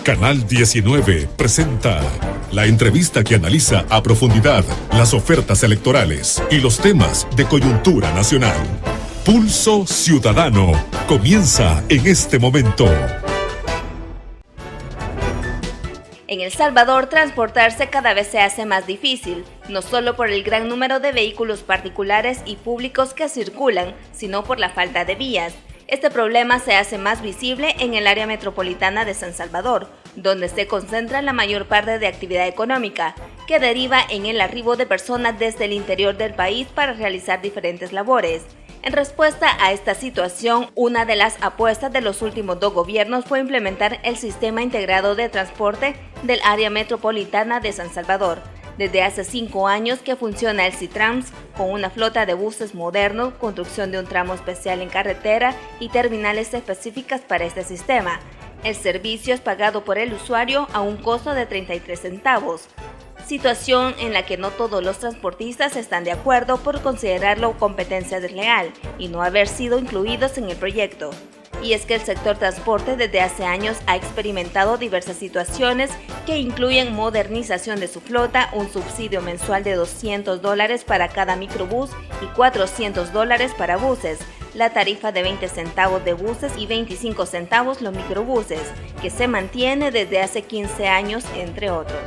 Canal 19 presenta la entrevista que analiza a profundidad las ofertas electorales y los temas de coyuntura nacional. Pulso Ciudadano comienza en este momento. En El Salvador, transportarse cada vez se hace más difícil, no solo por el gran número de vehículos particulares y públicos que circulan, sino por la falta de vías. Este problema se hace más visible en el área metropolitana de San Salvador, donde se concentra la mayor parte de actividad económica, que deriva en el arribo de personas desde el interior del país para realizar diferentes labores. En respuesta a esta situación, una de las apuestas de los últimos dos gobiernos fue implementar el sistema integrado de transporte del área metropolitana de San Salvador. Desde hace 5 años que funciona el Citrans, con una flota de buses modernos, construcción de un tramo especial en carretera y terminales específicas para este sistema. El servicio es pagado por el usuario a un costo de 33 centavos. Situación en la que no todos los transportistas están de acuerdo por considerarlo competencia desleal y no haber sido incluidos en el proyecto. Y es que el sector transporte desde hace años ha experimentado diversas situaciones que incluyen modernización de su flota, un subsidio mensual de $200 para cada microbús y $400 para buses, la tarifa de 20 centavos de buses y 25 centavos los microbuses, que se mantiene desde hace 15 años, entre otros.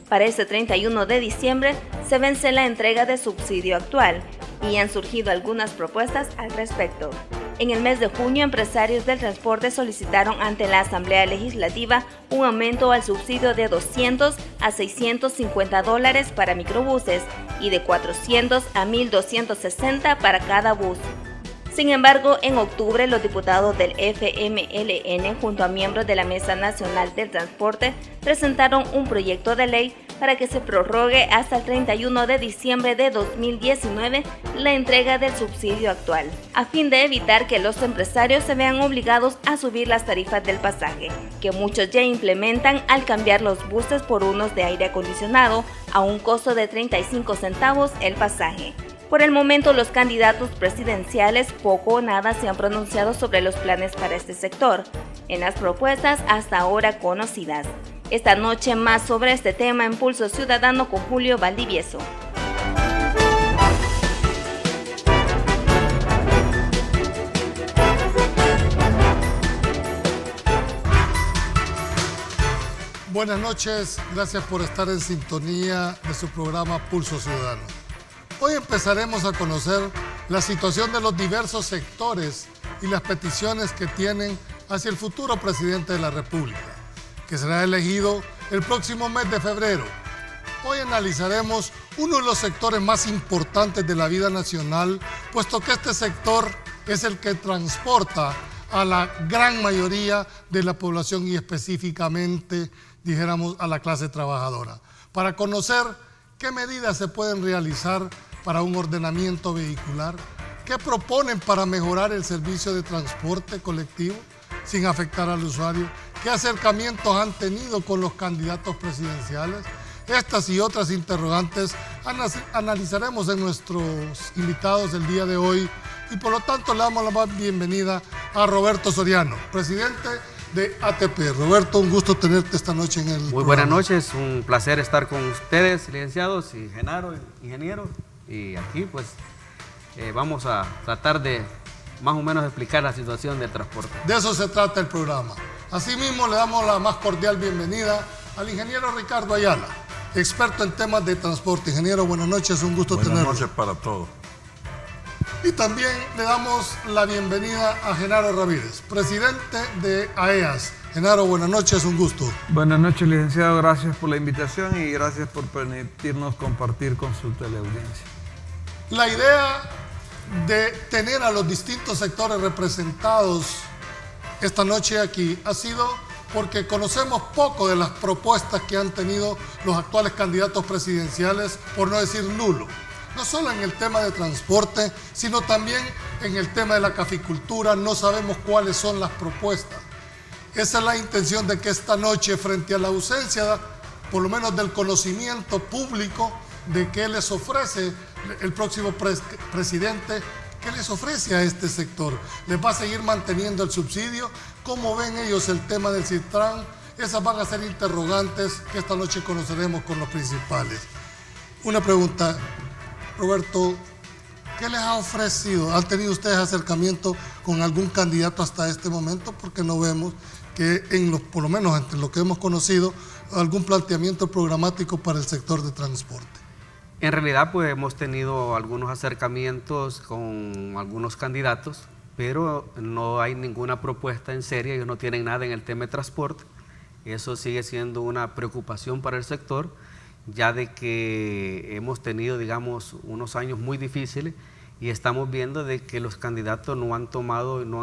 Para este 31 de diciembre se vence la entrega de subsidio actual y han surgido algunas propuestas al respecto. En el mes de junio, empresarios del transporte solicitaron ante la Asamblea Legislativa un aumento al subsidio de $200 a $650 para microbuses y de $400 a $1,260 para cada bus. Sin embargo, en octubre, los diputados del FMLN, junto a miembros de la Mesa Nacional del Transporte, presentaron un proyecto de ley para que se prorrogue hasta el 31 de diciembre de 2019 la entrega del subsidio actual, a fin de evitar que los empresarios se vean obligados a subir las tarifas del pasaje, que muchos ya implementan al cambiar los buses por unos de aire acondicionado a un costo de 35 centavos el pasaje. Por el momento, los candidatos presidenciales poco o nada se han pronunciado sobre los planes para este sector, en las propuestas hasta ahora conocidas. Esta noche más sobre este tema en Pulso Ciudadano con Julio Valdivieso. Buenas noches, gracias por estar en sintonía de su programa Pulso Ciudadano. Hoy empezaremos a conocer la situación de los diversos sectores y las peticiones que tienen hacia el futuro presidente de la República, que será elegido el próximo mes de febrero. Hoy analizaremos uno de los sectores más importantes de la vida nacional, puesto que este sector es el que transporta a la gran mayoría de la población y específicamente, dijéramos, a la clase trabajadora. Para conocer qué medidas se pueden realizar para un ordenamiento vehicular, qué proponen para mejorar el servicio de transporte colectivo sin afectar al usuario, qué acercamientos han tenido con los candidatos presidenciales. Estas y otras interrogantes analizaremos en nuestros invitados el día de hoy y por lo tanto le damos la más bienvenida a Roberto Soriano, presidente de ATP. Roberto, un gusto tenerte esta noche en el programa. Muy buenas noches, un placer estar con ustedes, licenciados y Genaro, ingeniero. Y aquí pues vamos a tratar de más o menos explicar la situación del transporte. De eso se trata el programa. Asimismo le damos la más cordial bienvenida al ingeniero Ricardo Ayala, experto en temas de transporte. Ingeniero, buenas noches, un gusto tenerlo. Buenas noches para todos. Y también le damos la bienvenida a Genaro Ramírez, presidente de AEAS. Genaro, buenas noches, un gusto. Buenas noches, licenciado, gracias por la invitación y gracias por permitirnos compartir con su teleaudiencia. La idea de tener a los distintos sectores representados esta noche aquí ha sido porque conocemos poco de las propuestas que han tenido los actuales candidatos presidenciales, por no decir nulo. No solo en el tema de transporte, sino también en el tema de la caficultura, no sabemos cuáles son las propuestas. Esa es la intención de que esta noche, frente a la ausencia, por lo menos del conocimiento público, de qué les ofrece el próximo presidente, qué les ofrece a este sector. ¿Les va a seguir manteniendo el subsidio? ¿Cómo ven ellos el tema del Citran Esas van a ser interrogantes que esta noche conoceremos con los principales. Una pregunta, Roberto, ¿qué les ha ofrecido? ¿Han tenido ustedes acercamiento con algún candidato hasta este momento? Porque no vemos que, por lo menos entre lo que hemos conocido, algún planteamiento programático para el sector de transporte. En realidad, pues hemos tenido algunos acercamientos con algunos candidatos, pero no hay ninguna propuesta en serio, ellos no tienen nada en el tema de transporte. Eso sigue siendo una preocupación para el sector, ya de que hemos tenido, digamos, unos años muy difíciles y estamos viendo de que los candidatos no han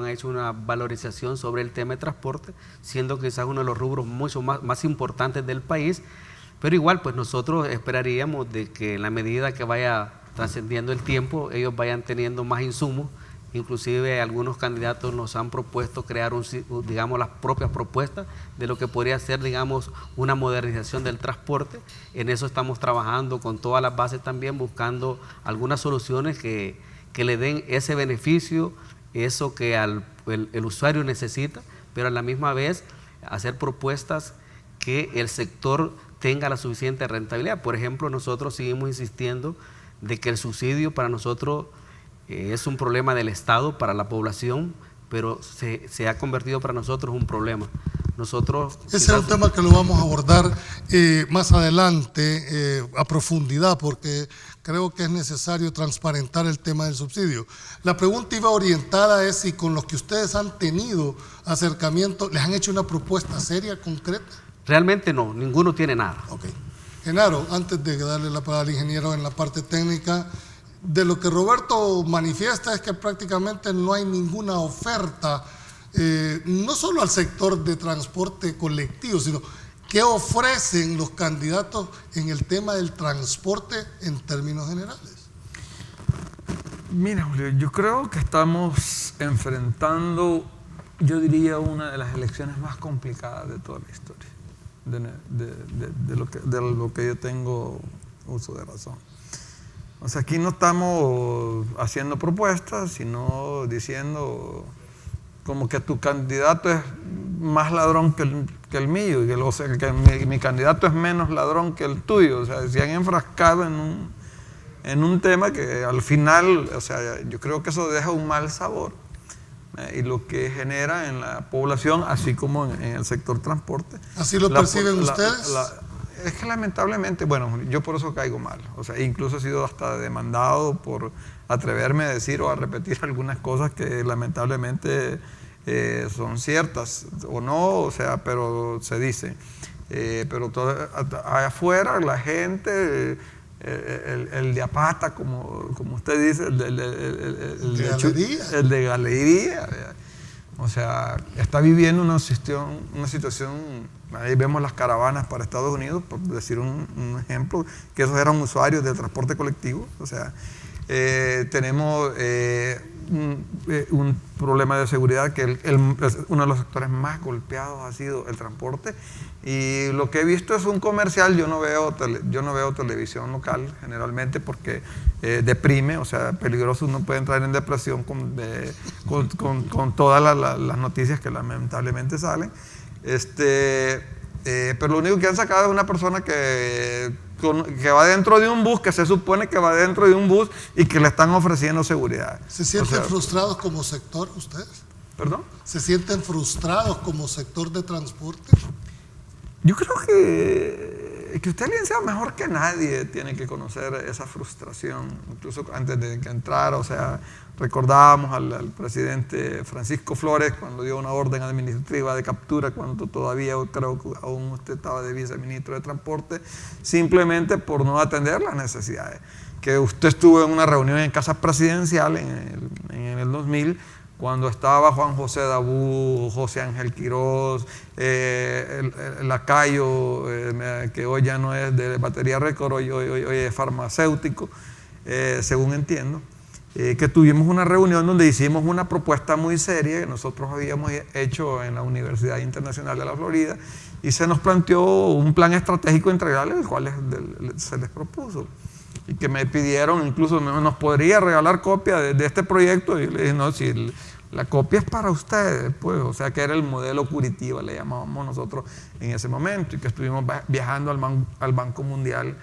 hecho una valorización sobre el tema de transporte, siendo quizás uno de los rubros mucho más importantes del país. Pero igual, pues nosotros esperaríamos de que en la medida que vaya trascendiendo el tiempo, ellos vayan teniendo más insumos. Inclusive algunos candidatos nos han propuesto crear, digamos, las propias propuestas de lo que podría ser, digamos, una modernización del transporte. En eso estamos trabajando con todas las bases también, buscando algunas soluciones que le den ese beneficio, eso que el usuario necesita, pero a la misma vez hacer propuestas que el sector tenga la suficiente rentabilidad. Por ejemplo, nosotros seguimos insistiendo de que el subsidio para nosotros es un problema del Estado para la población, pero se ha convertido para nosotros en un problema. Ese es un tema que lo vamos a abordar más adelante a profundidad, porque creo que es necesario transparentar el tema del subsidio. La pregunta iba orientada es si con los que ustedes han tenido acercamiento, ¿les han hecho una propuesta seria, concreta? Realmente no, ninguno tiene nada. Ok. Genaro, antes de darle la palabra al ingeniero en la parte técnica, de lo que Roberto manifiesta es que prácticamente no hay ninguna oferta, no solo al sector de transporte colectivo, sino qué ofrecen los candidatos en el tema del transporte en términos generales. Mira, Julio, yo creo que estamos enfrentando, yo diría, una de las elecciones más complicadas de toda la historia, de lo que yo tengo uso de razón. O sea, aquí no estamos haciendo propuestas, sino diciendo como que tu candidato es más ladrón que el mío, o sea, que mi candidato es menos ladrón que el tuyo. O sea, se han enfrascado en un tema que al final, o sea, yo creo que eso deja un mal sabor. Y lo que genera en la población, así como en el sector transporte. ¿Así lo perciben ustedes? Es que lamentablemente, bueno, yo por eso caigo mal. O sea, incluso he sido hasta demandado por atreverme a decir o a repetir algunas cosas que lamentablemente son ciertas o no, o sea, pero se dice. Pero allá afuera la gente, el de apata, como usted dice, el de galería, o sea, está viviendo una situación. Ahí vemos las caravanas para Estados Unidos, por decir un ejemplo, que esos eran usuarios del transporte colectivo. O sea, tenemos un problema de seguridad que uno de los sectores más golpeados ha sido el transporte. Y lo que he visto es un comercial. Yo no veo televisión local generalmente porque deprime, o sea, peligroso. Uno puede entrar en depresión con todas las noticias que lamentablemente salen. Pero lo único que han sacado es una persona que va dentro de un bus, que se supone que va dentro de un bus y que le están ofreciendo seguridad. ¿Se sienten frustrados como sector ustedes? ¿Perdón? ¿Se sienten frustrados como sector de transporte? Yo creo que usted, licenciado, mejor que nadie tiene que conocer esa frustración. Incluso antes de que entrara, o sea, recordábamos al presidente Francisco Flores cuando dio una orden administrativa de captura, cuando todavía creo que aún usted estaba de viceministro de Transporte, simplemente por no atender las necesidades. Que usted estuvo en una reunión en Casa Presidencial en el 2000, cuando estaba Juan José Dabú, José Ángel Quirós, el lacayo, que hoy ya no es de batería récord, hoy es farmacéutico, según entiendo, que tuvimos una reunión donde hicimos una propuesta muy seria que nosotros habíamos hecho en la Universidad Internacional de la Florida, y se nos planteó un plan estratégico integral, el cual se les propuso. Y que me pidieron, incluso nos podría regalar copia de este proyecto, y yo le dije, no, si la copia es para ustedes, pues, o sea, que era el modelo Curitiba, le llamábamos nosotros en ese momento, y que estuvimos viajando al Banco Mundial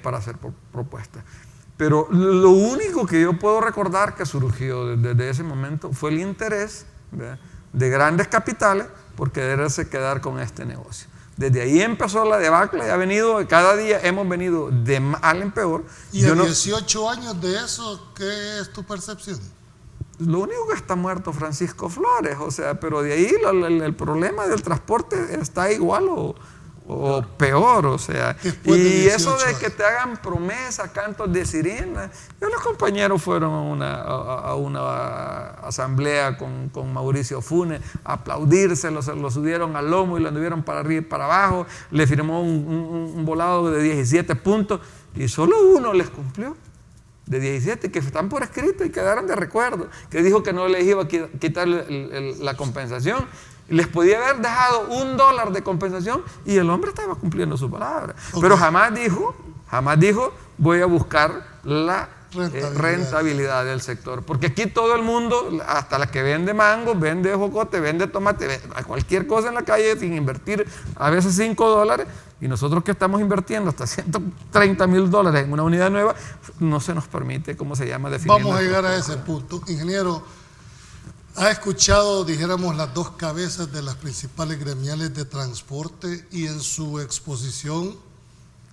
para hacer propuestas. Pero lo único que yo puedo recordar que surgió desde ese momento fue el interés, ¿verdad?, de grandes capitales por quererse quedar con este negocio. Desde ahí empezó la debacle y ha venido, cada día hemos venido de mal en peor. Y a 18 años de eso, ¿qué es tu percepción? Lo único que está muerto Francisco Flores, o sea, pero de ahí el problema del transporte está igual o peor, o sea. Y eso de que te hagan promesas, cantos de sirena. Los compañeros fueron a una asamblea con Mauricio Funes a aplaudírselo, se lo subieron al lomo y lo anduvieron para arriba y para abajo, le firmó un volado de 17 puntos y solo uno les cumplió, de 17, que están por escrito y quedaron de recuerdo, que dijo que no les iba a quitar la compensación. Les podía haber dejado $1 de compensación y el hombre estaba cumpliendo su palabra. Okay. Pero jamás dijo, voy a buscar la rentabilidad del sector. Porque aquí todo el mundo, hasta la que vende mango, vende jocote, vende tomate, cualquier cosa en la calle sin invertir a veces $5, y nosotros que estamos invirtiendo hasta $130,000 en una unidad nueva, no se nos permite, ¿cómo se llama? Vamos a llegar a ese punto. Ingeniero, ¿ha escuchado, dijéramos, las dos cabezas de las principales gremiales de transporte y en su exposición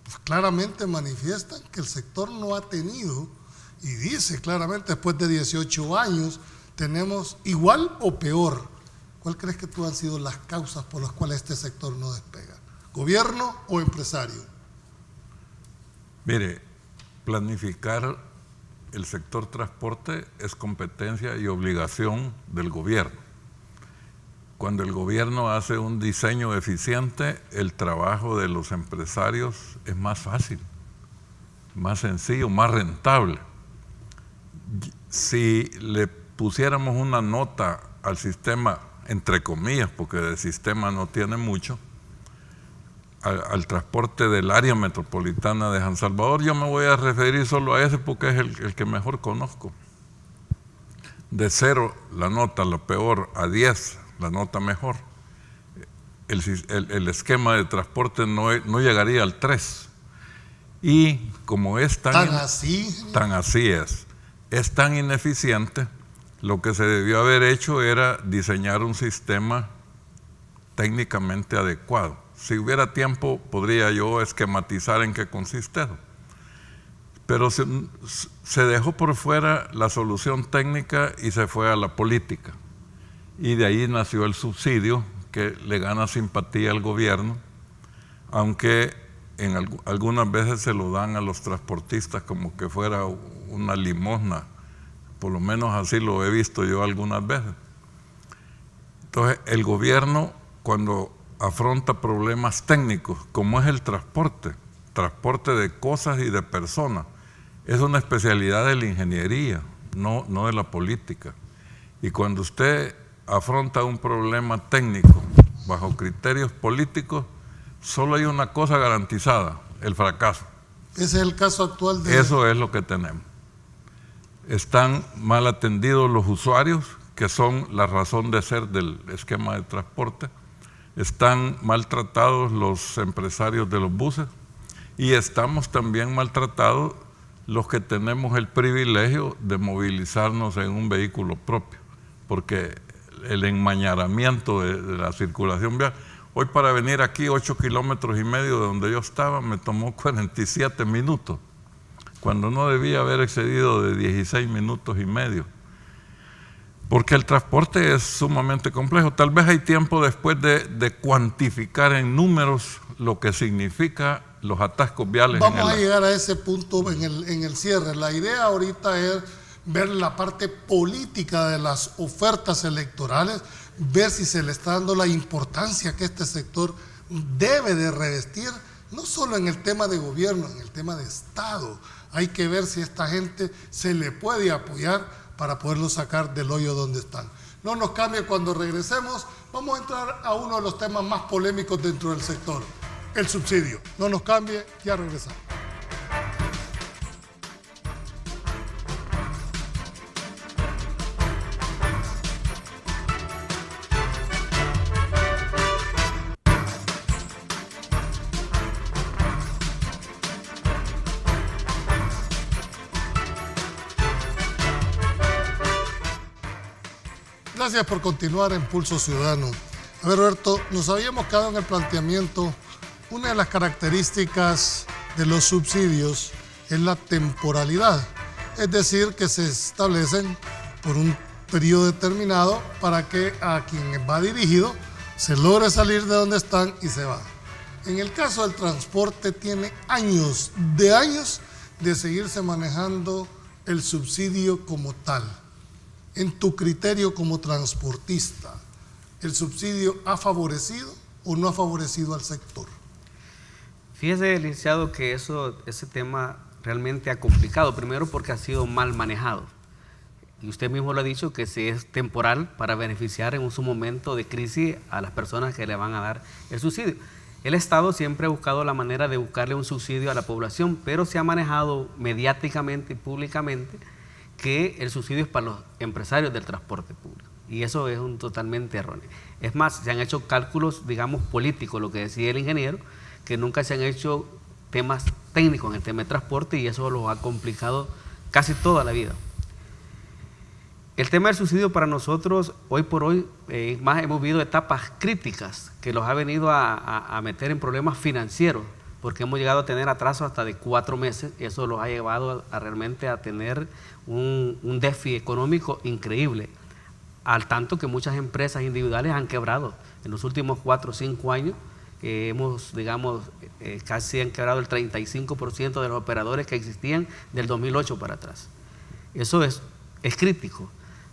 pues, claramente manifiestan que el sector no ha tenido, y dice claramente, después de 18 años, tenemos igual o peor? ¿Cuál crees que tú han sido las causas por las cuales este sector no despega? ¿Gobierno o empresario? Mire, planificar el sector transporte es competencia y obligación del gobierno. Cuando el gobierno hace un diseño eficiente, el trabajo de los empresarios es más fácil, más sencillo, más rentable. Si le pusiéramos una nota al sistema, entre comillas, porque de sistema no tiene mucho, al transporte del área metropolitana de San Salvador, yo me voy a referir solo a ese porque es el que mejor conozco. De 0 la nota, lo peor, a 10 la nota mejor. El esquema de transporte no llegaría al 3. Y como es tan así es tan ineficiente, lo que se debió haber hecho era diseñar un sistema técnicamente adecuado. Si hubiera tiempo, podría yo esquematizar en qué consiste eso. Pero se dejó por fuera la solución técnica y se fue a la política. Y de ahí nació el subsidio, que le gana simpatía al gobierno, aunque algunas veces se lo dan a los transportistas como que fuera una limosna. Por lo menos así lo he visto yo algunas veces. Entonces, el gobierno, cuando afronta problemas técnicos, como es el transporte de cosas y de personas, es una especialidad de la ingeniería, no de la política. Y cuando usted afronta un problema técnico bajo criterios políticos, solo hay una cosa garantizada: el fracaso. Ese es el caso actual de... Eso es lo que tenemos. Están mal atendidos los usuarios, que son la razón de ser del esquema de transporte. Están maltratados los empresarios de los buses y estamos también maltratados los que tenemos el privilegio de movilizarnos en un vehículo propio, porque el enmañaramiento de la circulación vial, hoy para venir aquí 8,5 kilómetros de donde yo estaba me tomó 47 minutos, cuando no debía haber excedido de 16,5 minutos, porque el transporte es sumamente complejo. Tal vez hay tiempo después de cuantificar en números lo que significa los atascos viales. Vamos a llegar a ese punto en el cierre. La idea ahorita es ver la parte política de las ofertas electorales, ver si se le está dando la importancia que este sector debe de revestir, no solo en el tema de gobierno, en el tema de Estado. Hay que ver si a esta gente se le puede apoyar para poderlo sacar del hoyo donde están. No nos cambie. Cuando regresemos, vamos a entrar a uno de los temas más polémicos dentro del sector, el subsidio. No nos cambie, ya regresamos. Gracias por continuar en Pulso Ciudadano. A ver, Roberto, nos habíamos quedado en el planteamiento. Una de las características de los subsidios es la temporalidad, es decir, que se establecen por un periodo determinado para que a quien va dirigido se logre salir de donde están y se va. En el caso del transporte tiene años de seguirse manejando el subsidio como tal. En tu criterio como transportista, ¿el subsidio ha favorecido o no ha favorecido al sector? Fíjese, licenciado, que ese tema realmente ha complicado. Primero porque ha sido mal manejado. Y usted mismo lo ha dicho, que si es temporal para beneficiar en su momento de crisis a las personas que le van a dar el subsidio. El Estado siempre ha buscado la manera de buscarle un subsidio a la población, pero se ha manejado mediáticamente y públicamente que el subsidio es para los empresarios del transporte público. Y eso es totalmente erróneo. Es más, se han hecho cálculos, digamos, políticos, lo que decía el ingeniero, que nunca se han hecho temas técnicos en el tema de transporte y eso lo ha complicado casi toda la vida. El tema del subsidio para nosotros, hoy por hoy, más hemos vivido etapas críticas que los ha venido a meter en problemas financieros, porque hemos llegado a tener atrasos hasta de 4 meses, y eso los ha llevado a realmente a tener un déficit económico increíble, al tanto que muchas empresas individuales han quebrado. En los últimos 4 o 5 años hemos, digamos, casi han quebrado el 35% de los operadores que existían del 2008 para atrás. Eso es crítico.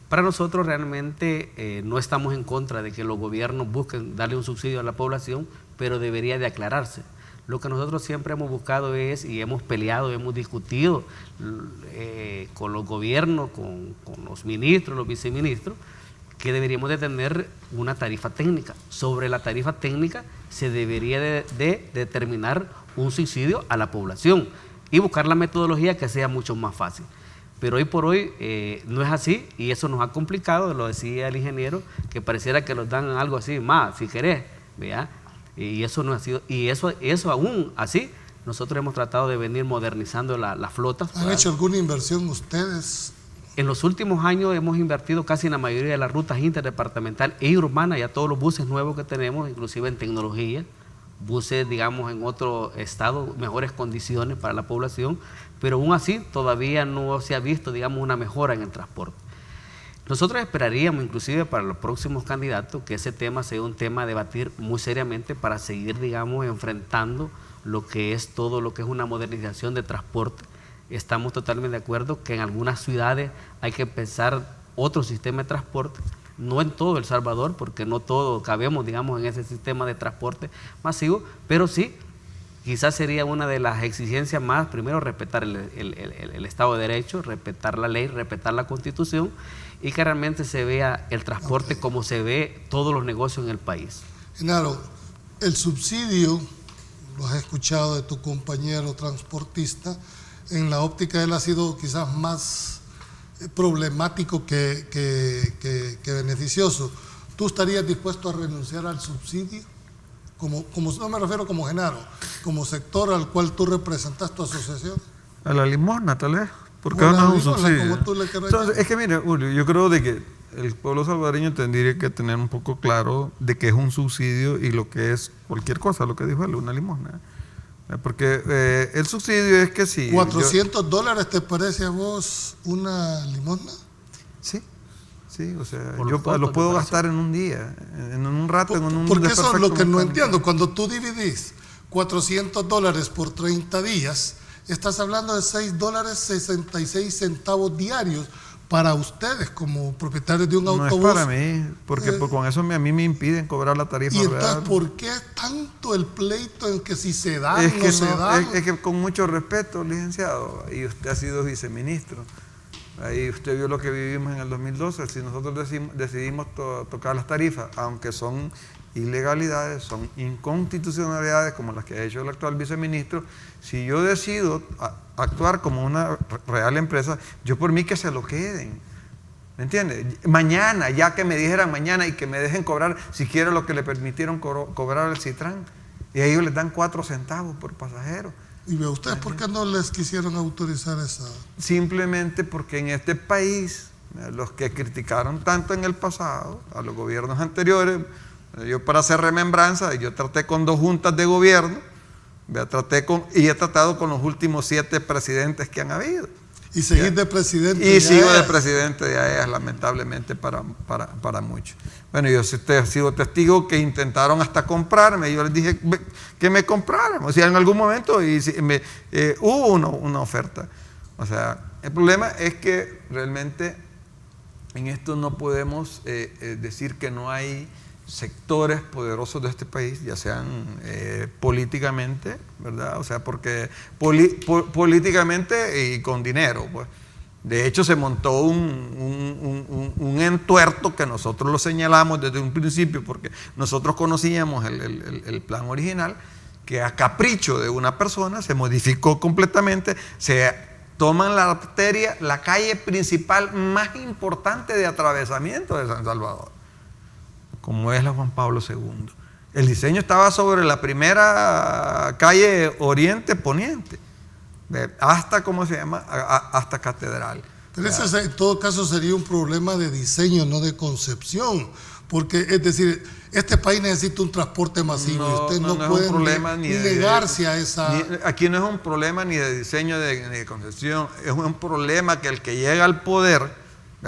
Para nosotros realmente no estamos en contra de que los gobiernos busquen darle un subsidio a la población, pero debería de aclararse. Lo que nosotros siempre hemos buscado es, y hemos peleado, hemos discutido con los gobiernos, con los ministros, los viceministros, que deberíamos de tener una tarifa técnica. Sobre la tarifa técnica se debería de determinar un subsidio a la población y buscar la metodología que sea mucho más fácil. Pero hoy por hoy no es así y eso nos ha complicado, lo decía el ingeniero, que pareciera que nos dan algo así, más, si querés, ¿verdad? Y eso no ha sido, y eso aún así, nosotros hemos tratado de venir modernizando las flotas. ¿Han hecho alguna inversión ustedes? En los últimos años hemos invertido casi en la mayoría de las rutas interdepartamental e urbanas, ya todos los buses nuevos que tenemos, inclusive en tecnología, buses, digamos, en otro estado, mejores condiciones para la población, pero aún así todavía no se ha visto, digamos, una mejora en el transporte. Nosotros esperaríamos, inclusive para los próximos candidatos, que ese tema sea un tema a debatir muy seriamente para seguir, digamos, enfrentando lo que es todo lo que es una modernización de transporte. Estamos totalmente de acuerdo que en algunas ciudades hay que pensar otro sistema de transporte, no en todo El Salvador, porque no todos cabemos, digamos, en ese sistema de transporte masivo, pero sí, quizás sería una de las exigencias más, primero respetar el Estado de Derecho, respetar la ley, respetar la Constitución y que realmente se vea el transporte como se ve todos los negocios en el país. Genaro, el subsidio, lo has escuchado de tu compañero transportista, en la óptica de él ha sido quizás más problemático que beneficioso. ¿Tú estarías dispuesto a renunciar al subsidio? No me refiero como Genaro, como sector al cual tú representas tu asociación. A la limosna, tal vez. Porque no es un subsidio. Entonces, es que mire, Julio, yo creo de que el pueblo salvadoreño tendría que tener un poco claro de qué es un subsidio y lo que es cualquier cosa, lo que dijo él, una limosna. Porque el subsidio es que si... ¿$400 te parece a vos una limosna? Sí, o sea, yo lo puedo gastar en un día, en un rato, en un... Porque eso es lo que no entiendo. Cuando tú dividís $400 por 30 días, estás hablando de $6.66 diarios para ustedes como propietarios de un autobús. No es para mí, porque con eso a mí me impiden cobrar la tarifa real. ¿Y entonces por qué tanto el pleito en que si se da o no se da? Es que con mucho respeto, licenciado, y usted ha sido viceministro, ahí usted vio lo que vivimos en el 2012, si nosotros decidimos tocar las tarifas, aunque son ilegalidades, son inconstitucionalidades como las que ha hecho el actual viceministro, si yo decido actuar como una real empresa, yo por mí que se lo queden, ¿me entiende? Mañana, ya que me dijeran mañana y que me dejen cobrar siquiera lo que le permitieron cobrar el Citran, y a ellos les dan 4 centavos por pasajero. ¿Y ve ustedes por qué no les quisieron autorizar esa? Simplemente porque en este país, los que criticaron tanto en el pasado a los gobiernos anteriores. Yo, para hacer remembranza, yo traté con 2 juntas de gobierno, y he tratado con los últimos 7 presidentes que han habido. Y seguir de presidente. Y sigo de presidente de AEAS, lamentablemente para muchos. Bueno, yo he sido testigo que intentaron hasta comprarme. Yo les dije que me compraran. O sea, en algún momento hubo una oferta. O sea, el problema es que realmente en esto no podemos decir que no hay sectores poderosos de este país, ya sean políticamente, ¿verdad? O sea, porque políticamente y con dinero, pues. De hecho, se montó un entuerto que nosotros lo señalamos desde un principio, porque nosotros conocíamos el plan original, que a capricho de una persona se modificó completamente, se toman la arteria, la calle principal más importante de atravesamiento de San Salvador, como es la Juan Pablo II. El diseño estaba sobre la primera calle Oriente-Poniente, hasta, ¿cómo se llama?, hasta Catedral. Pero ese en todo caso sería un problema de diseño, no de concepción, porque es decir, este país necesita un transporte masivo, y usted no puede negarse a esa... Aquí no es un problema ni de diseño ni de concepción, es un problema que el que llega al poder,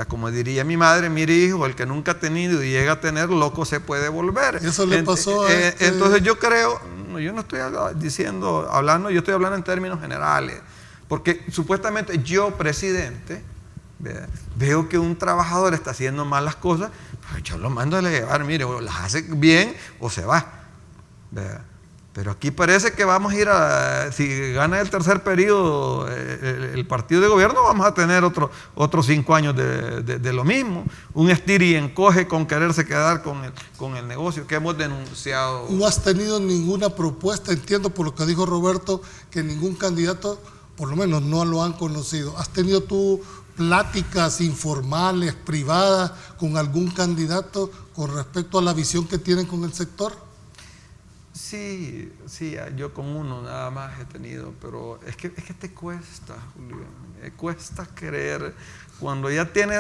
como diría mi madre, mire hijo, el que nunca ha tenido y llega a tener, loco se puede volver. Eso le pasó a Entonces yo creo, yo no estoy hablando, yo estoy hablando en términos generales, porque supuestamente yo, presidente, veo que un trabajador está haciendo mal las cosas, pues yo lo mando a llevar, mire, o las hace bien o se va. Pero aquí parece que vamos a ir si gana el tercer periodo el partido de gobierno, vamos a tener otros 5 años de lo mismo. Un estira y encoge con quererse quedar con el negocio que hemos denunciado. No has tenido ninguna propuesta, entiendo por lo que dijo Roberto, que ningún candidato, por lo menos no lo han conocido. ¿Has tenido tú pláticas informales, privadas, con algún candidato con respecto a la visión que tienen con el sector? Sí, yo con uno nada más he tenido, pero es que te cuesta, Julio, cuesta creer cuando ya tiene,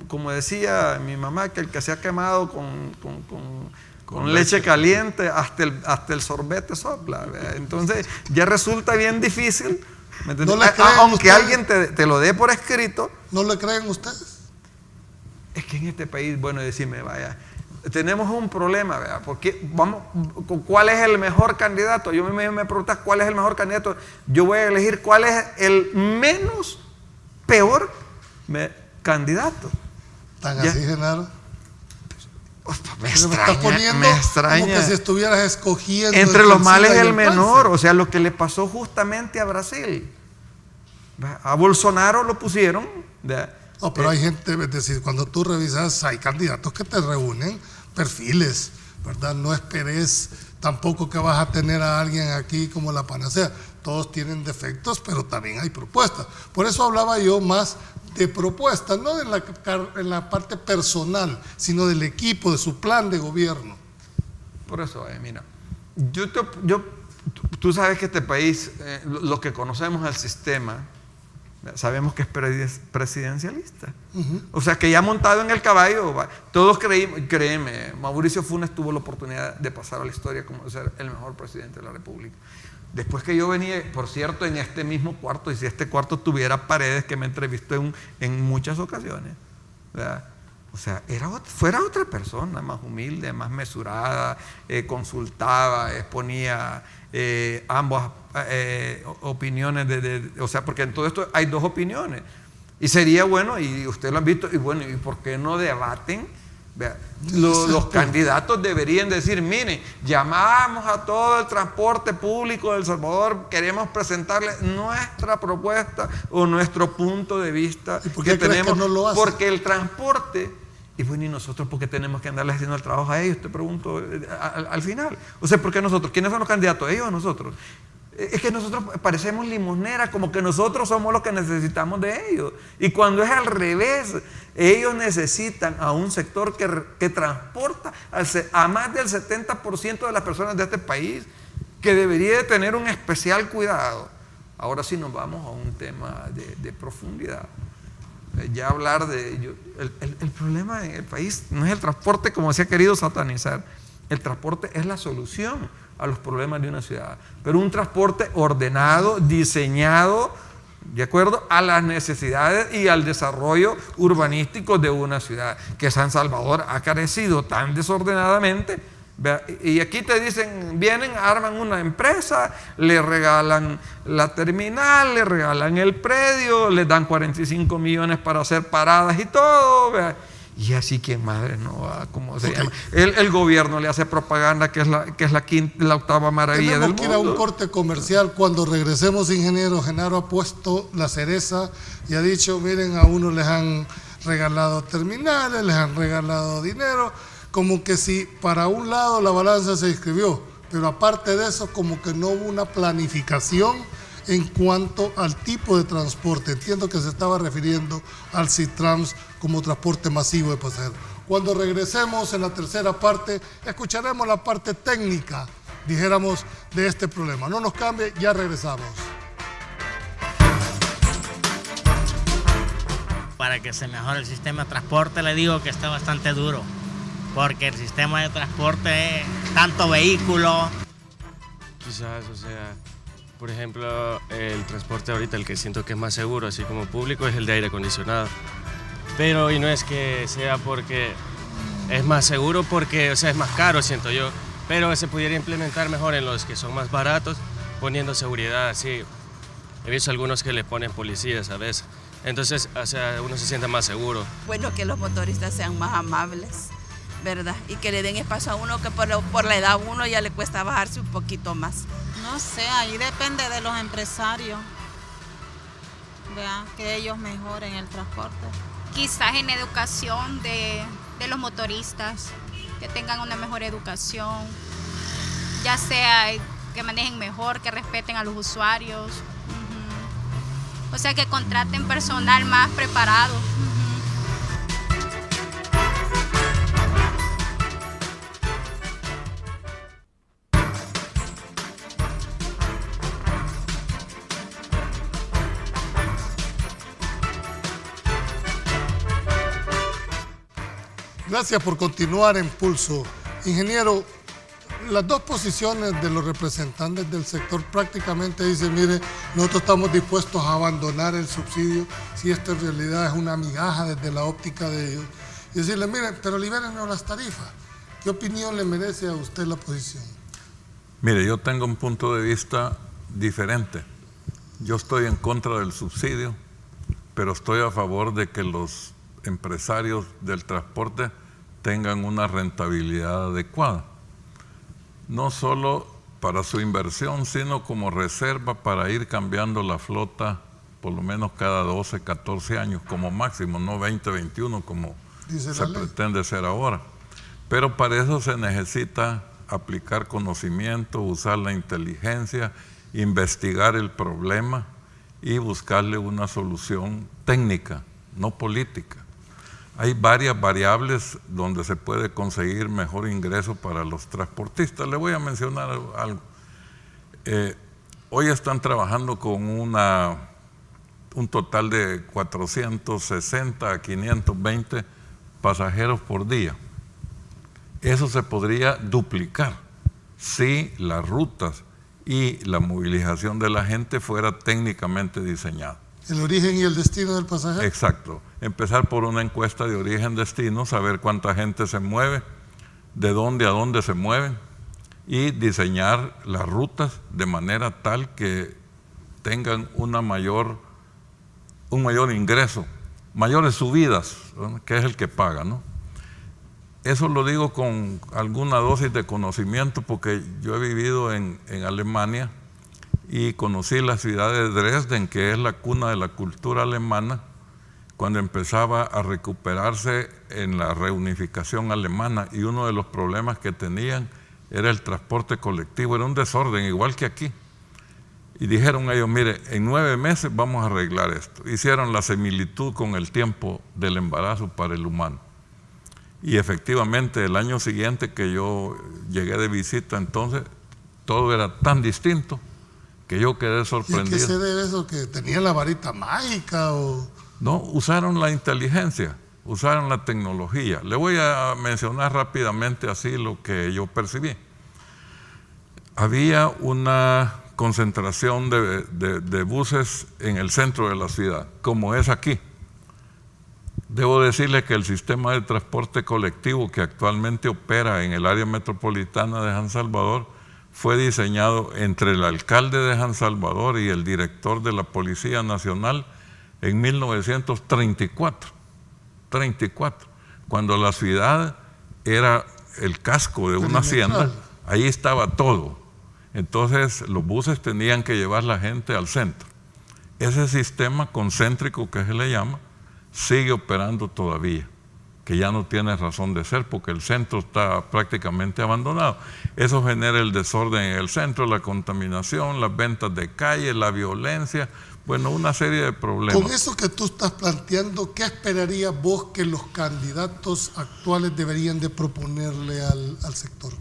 como decía mi mamá, que el que se ha quemado con leche caliente hasta el sorbete sopla, ¿verdad? Entonces ya resulta bien difícil, ¿me entiendes? Aunque alguien te lo dé por escrito. ¿No le creen ustedes? Es que en este país, bueno, decime, vaya, tenemos un problema, ¿verdad? Porque ¿cuál es el mejor candidato? Yo me preguntas cuál es el mejor candidato. Yo voy a elegir cuál es el menos peor candidato. ¿Tan así, Genaro? Me extraña. Como que si estuvieras escogiendo entre los males el menor. O sea, lo que le pasó justamente a Brasil. A Bolsonaro lo pusieron, ¿verdad? No, pero hay gente, es decir, cuando tú revisas, hay candidatos que te reúnen perfiles, ¿verdad? No esperes tampoco que vas a tener a alguien aquí como la panacea. Todos tienen defectos, pero también hay propuestas. Por eso hablaba yo más de propuestas, no en la parte personal, sino del equipo, de su plan de gobierno. Por eso, mira, tú sabes que este país, los que conocemos el sistema, sabemos que es presidencialista. O sea, que ya montado en el caballo, todos créeme, Mauricio Funes tuvo la oportunidad de pasar a la historia como ser el mejor presidente de la República. Después que yo venía, por cierto, en este mismo cuarto, y si este cuarto tuviera paredes, que me entrevistó en muchas ocasiones, ¿verdad? O sea, fuera otra persona, más humilde, más mesurada, consultaba, exponía ambas opiniones, o sea, porque en todo esto hay 2 opiniones. Y sería bueno, y ustedes lo han visto, y bueno, ¿y por qué no debaten? Los candidatos deberían decir, miren, llamamos a todo el transporte público de El Salvador, queremos presentarles nuestra propuesta o nuestro punto de vista. ¿Y por qué tenemos? Que no lo hacen? Porque el transporte, y bueno, ¿y nosotros por qué tenemos que andarle haciendo el trabajo a ellos? Te pregunto al final. O sea, ¿por qué nosotros? ¿Quiénes son los candidatos? ¿Ellos o nosotros? Es que nosotros parecemos limoneras, como que nosotros somos los que necesitamos de ellos. Y cuando es al revés, ellos necesitan a un sector que transporta a más del 70% de las personas de este país, que debería de tener un especial cuidado. Ahora sí nos vamos a un tema de profundidad. ya hablar de... el problema en el país no es el transporte como se ha querido satanizar. El transporte es la solución a los problemas de una ciudad, pero un transporte ordenado, diseñado de acuerdo a las necesidades y al desarrollo urbanístico de una ciudad, que San Salvador ha carecido tan desordenadamente. Y aquí te dicen, vienen, arman una empresa, le regalan la terminal, le regalan el predio, les dan 45 millones para hacer paradas y todo, ¿verdad? Y así, ¿quién madre no va? ¿Cómo se llama? El gobierno le hace propaganda que es la octava maravilla del mundo. Tenemos que ir a un corte comercial. Cuando regresemos, ingeniero, Genaro ha puesto la cereza y ha dicho, miren, a uno les han regalado terminales, les han regalado dinero, como que si para un lado la balanza se inscribió, pero aparte de eso, como que no hubo una planificación en cuanto al tipo de transporte. Entiendo que se estaba refiriendo al SITRANS como transporte masivo de pasajeros. Cuando regresemos en la tercera parte, escucharemos la parte técnica, dijéramos, de este problema. No nos cambie, ya regresamos. Para que se mejore el sistema de transporte, le digo que está bastante duro, porque el sistema de transporte, tanto vehículo... Quizás, por ejemplo, el transporte ahorita, el que siento que es más seguro, así como público, es el de aire acondicionado. Pero, y no es que sea porque es más seguro, porque, es más caro, siento yo. Pero se pudiera implementar mejor en los que son más baratos, poniendo seguridad, así. He visto algunos que le ponen policías a veces. Entonces, uno se siente más seguro. Bueno, que los motoristas sean más amables, ¿verdad? Y que le den espacio a uno, que por la edad a uno ya le cuesta bajarse un poquito más. No sé, ahí depende de los empresarios, ¿verdad? Que ellos mejoren el transporte. Quizás en educación de los motoristas, que tengan una mejor educación, ya sea que manejen mejor, que respeten a los usuarios, o sea, que contraten personal más preparado. Gracias por continuar en Pulso. Ingeniero, las dos posiciones de los representantes del sector prácticamente dicen, mire, nosotros estamos dispuestos a abandonar el subsidio si esto en realidad es una migaja desde la óptica de ellos. Y decirle, mire, pero libérenos las tarifas. ¿Qué opinión le merece a usted la posición? Mire, yo tengo un punto de vista diferente. Yo estoy en contra del subsidio, pero estoy a favor de que los empresarios del transporte tengan una rentabilidad adecuada, no solo para su inversión, sino como reserva para ir cambiando la flota por lo menos cada 12, 14 años como máximo, no 20, 21 como se pretende ser ahora. Pero para eso se necesita aplicar conocimiento, usar la inteligencia, investigar el problema y buscarle una solución técnica, no política. Hay varias variables donde se puede conseguir mejor ingreso para los transportistas. Le voy a mencionar algo. Hoy están trabajando con un total de 460 a 520 pasajeros por día. Eso se podría duplicar si las rutas y la movilización de la gente fuera técnicamente diseñada. ¿El origen y el destino del pasajero? Exacto. Empezar por una encuesta de origen-destino, saber cuánta gente se mueve, de dónde a dónde se mueven y diseñar las rutas de manera tal que tengan un mayor ingreso, mayores subidas, ¿no? Que es el que paga, ¿no? Eso lo digo con alguna dosis de conocimiento porque yo he vivido en Alemania y conocí la ciudad de Dresden, que es la cuna de la cultura alemana, cuando empezaba a recuperarse en la reunificación alemana, y uno de los problemas que tenían era el transporte colectivo, era un desorden igual que aquí. Y dijeron ellos, mire, en 9 meses vamos a arreglar esto. Hicieron la similitud con el tiempo del embarazo para el humano. Y efectivamente el año siguiente que yo llegué de visita, entonces todo era tan distinto que yo quedé sorprendido. ¿Y a qué se debe eso? ¿Que tenían la varita mágica o No, usaron la inteligencia, usaron la tecnología. Le voy a mencionar rápidamente así lo que yo percibí. Había una concentración de buses en el centro de la ciudad, como es aquí. Debo decirle que el sistema de transporte colectivo que actualmente opera en el área metropolitana de San Salvador fue diseñado entre el alcalde de San Salvador y el director de la Policía Nacional en 1934, cuando la ciudad era el casco de una hacienda, ahí estaba todo. Entonces los buses tenían que llevar la gente al centro. Ese sistema concéntrico que se le llama sigue operando todavía, que ya no tiene razón de ser porque el centro está prácticamente abandonado. Eso genera el desorden en el centro, la contaminación, las ventas de calle, la violencia, bueno, una serie de problemas. Con eso que tú estás planteando, ¿qué esperarías vos que los candidatos actuales deberían de proponerle al sector?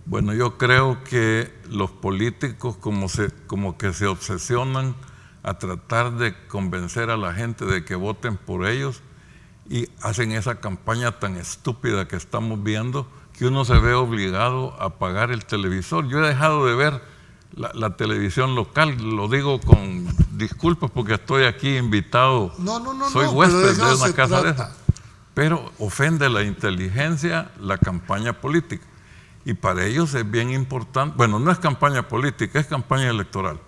Bueno, yo creo que los políticos como que se obsesionan a tratar de convencer a la gente de que voten por ellos y hacen esa campaña tan estúpida que estamos viendo que uno se ve obligado a pagar el televisor. Yo he dejado de ver la televisión local, lo digo con disculpas porque estoy aquí invitado, soy huésped de una casa de esa, pero ofende la inteligencia la campaña política y para ellos es bien importante, bueno, no es campaña política, es campaña electoral.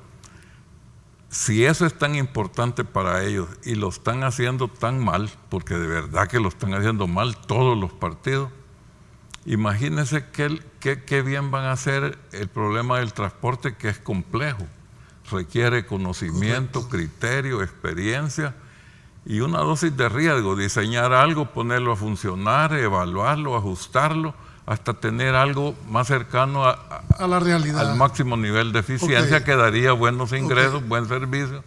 Si eso es tan importante para ellos y lo están haciendo tan mal, porque de verdad que lo están haciendo mal todos los partidos, imagínense qué bien van a hacer el problema del transporte, que es complejo, requiere conocimiento, criterio, experiencia y una dosis de riesgo, diseñar algo, ponerlo a funcionar, evaluarlo, ajustarlo, hasta tener algo más cercano a la realidad, al máximo nivel de eficiencia, que daría buenos ingresos, buen servicio,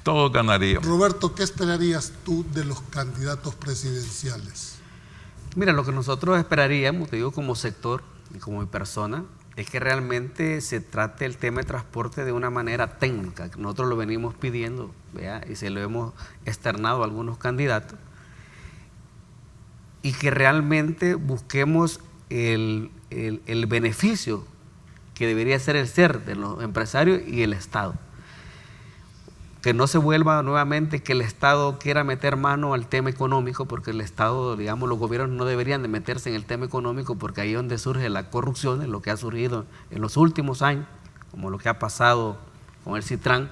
todos ganaríamos. Roberto, ¿qué esperarías tú de los candidatos presidenciales? Mira, lo que nosotros esperaríamos, te digo como sector y como mi persona, es que realmente se trate el tema de transporte de una manera técnica. Nosotros lo venimos pidiendo, ¿vea? Y se lo hemos externado a algunos candidatos, y que realmente busquemos el beneficio que debería ser el ser de los empresarios y el Estado. Que no se vuelva nuevamente que el Estado quiera meter mano al tema económico, porque el Estado, digamos, los gobiernos no deberían de meterse en el tema económico, porque ahí es donde surge la corrupción, es lo que ha surgido en los últimos años, como lo que ha pasado con el Citran,